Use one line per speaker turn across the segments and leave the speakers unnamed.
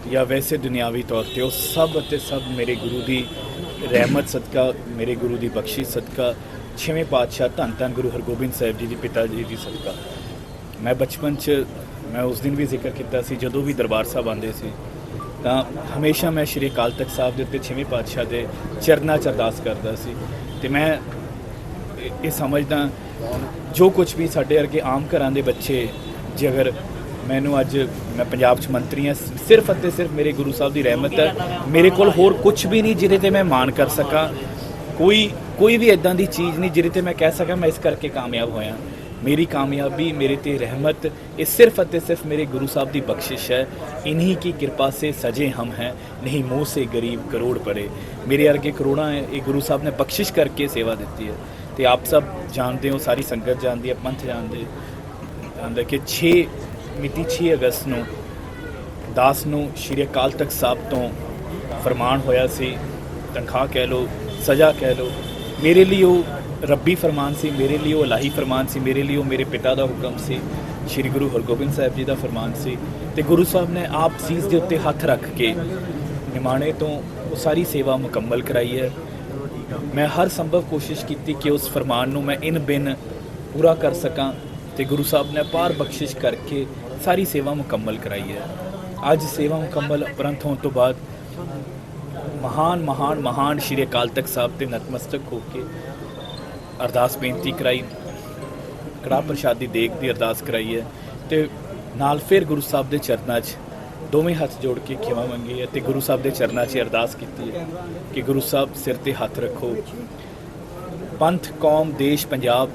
या वैसे दुनियावी तौर पर वो सब ਅਤੇ सब मेरे गुरु की रहमत सदका, मेरे गुरु की बख्शिश सदका, छेवें पातशाह धन धन गुरु हरगोबिंद साहिब जी की पिता जी की सदका। मैं बचपन च मैं उस दिन भी जिक्र किया सी, जदों भी दरबार साहब आते सी तो हमेशा मैं श्री अकाल तख्त साहब के उत्ते छेवें पातशाह के चरनां च अरदास करता सी। ते मैं ये समझदा जो कुछ भी साढ़े वर्गे आम घरां दे बच्चे जे अगर मैनू अज मैं पंजाब च मंत्री हाँ, सिर्फ अते सिर्फ मेरे गुरु साहब की रहमत है। मेरे कोल होर कुछ भी नहीं जिहदे ते मैं मान कर सका, कोई भी इदां दी चीज़ नहीं जिहदे ते मैं कह सका मैं इस करके कामयाब होया। मेरी कामयाबी मेरे ते रहमत ये सिर्फ अते सिर्फ मेरे गुरु साहब की बख्शिश है। इन्हीं की कृपा से सजे हम हैं, नहीं मुँह से गरीब करोड़ पड़े। मेरे अर्गे करोड़ा है, ये गुरु साहब ने बख्शिश करके सेवा दी है। तो आप सब जानते हो, सारी संगत जानती है, पंथ जानते कि 6 अगस्त ਨੂੰ दास ਨੂੰ श्री अकाल तख्त साहब तो फरमान होया सी, तनख्वाह कह लो, सज़ा कह लो। मेरे लिए वो रब्बी फरमान सी, मेरे लिए वो इलाही फरमान सी, मेरे लिए वो मेरे पिता का हुक्म सी, श्री गुरु हरगोबिंद साहिब जी का फरमान सी। ते गुरु साहब ने आप सीस के उत्ते हथ रख के निमाणे तो वो सारी सेवा मुकम्मल कराई है। मैं हर संभव कोशिश की कि उस फरमान को मैं इन बिन पूरा कर सकां, तो गुरु साहब ने अपार बख्शिश करके सारी सेवा मुकम्मल कराई है। अज सेवा मुकम्मल उपरंत होने तो बाद महान महान महान श्री अकाल तख्त साहब ते नतमस्तक होके अरदास बेनती कराई, कड़ाह प्रशाद की देग की अरदास कराई है। तो नाल फिर गुरु साहब के चरणों च दोवें हथ जोड़ के खिमा मंगी है, तो गुरु साहब के चरणों च अरदास की है कि गुरु साहब सिर ते हथ रखो, पंथ कौम देश पंजाब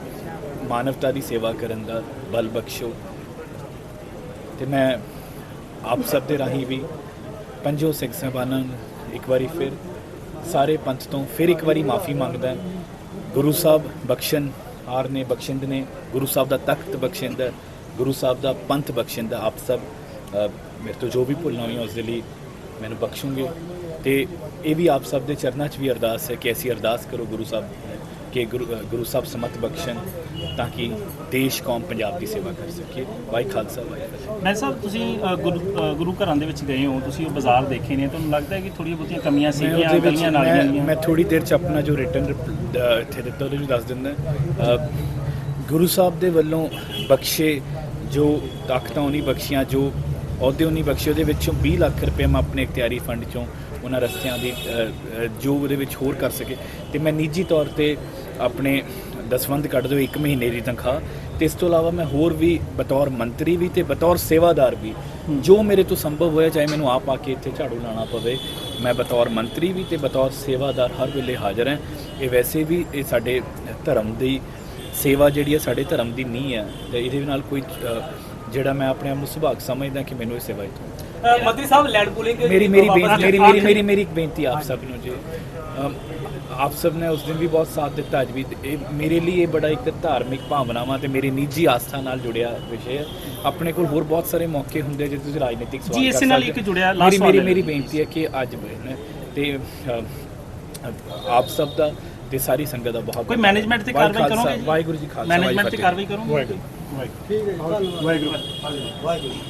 मानवता की सेवा करन दा बल बख्शो। तो मैं आप सब के राही भी पंजों सिख साहबानां एक बारी फिर सारे पंथ तो फिर एक बारी माफ़ी मंगदा। गुरु साहब बख्शन हार ने, बख्शिंद ने, गुरु साहब का तख्त बख्शिंद है, गुरु साहब का पंथ बख्शिंद है। आप सब मेरे तो जो भी भुलना हुई उस लिए मैंने बख्शूंगे। तो ये भी आप सब के चरणों च भी अरदास है कि ऐसी अरदास करो गुरु साहब कि गुरु साहब समत बख्शन ताकि देश कौम पंजाब की सेवा कर सके। वाहि खालसा वाहि फतेह।
मैं साहब तुसीं गुरु घरां दे विच गए हो, तुसीं वो बाज़ार देखे ने, तुहानूं लगता है कि थोड़ी बहुतियां कमियां सीगियां गलियां नालियां? मैं
थोड़ी देर च अपना जो रिटन इत्थे दित्ता उहदे च दस दिंदा। गुरु साहब दे वल्लों बख्शे जो ताकतां उन्हीं बख्शियां, जो अहुदे उन्हीं बख्शे, उहदे विचों 20 लाख रुपये मैं अपने इख्तियारी फंड चों उन्हां रस्तियां दी जो उहदे विच होर कर सके। तो मैं निजी तौर पर अपने दसवंध कढ़ दो 1 महीने की तनख्वाह, तो इस तो इलावा मैं होर भी बतौर मंत्री भी तो बतौर सेवादार भी जो मेरे तो संभव होया, चाहे मैनू आप आके इत्थे झाड़ू लाना पवे, मैं बतौर मंत्री भी तो बतौर सेवादार हर वेले हाज़र हैं। ये वैसे भी ये साडे धर्म की सेवा जिहड़ी है साडे धर्म की नींह है। तो इहदे नाल कोई जिहड़ा मैं अपने आप को सुभाग समझदा कि मैनू इस सेवा इत्थों
मंत्री साहब लैंड पूलिंग
मेरी एक बेनती आप सब नूं जी, आप सब ने उस दिन भी बहुत साथ दिता, अज भी मेरे लिए बड़ा एक धार्मिक भावनावां ते मेरी निजी आस्था नाल जुड़िया विषय है। अपने कोल होर बहुत सारे मौके हुंदे जे तुसीं राजनीतिक सवाल कर सकदे। मेरी बेनती है कि अज ते आप सब दा ते सारी संगत दा बहुत
कोई मैनेजमेंट ते कार्रवाई करोगे?
वाहिगुरू जी खालसा,
मैनेजमेंट ते कार्रवाई करोगे?
वाहिगुरू।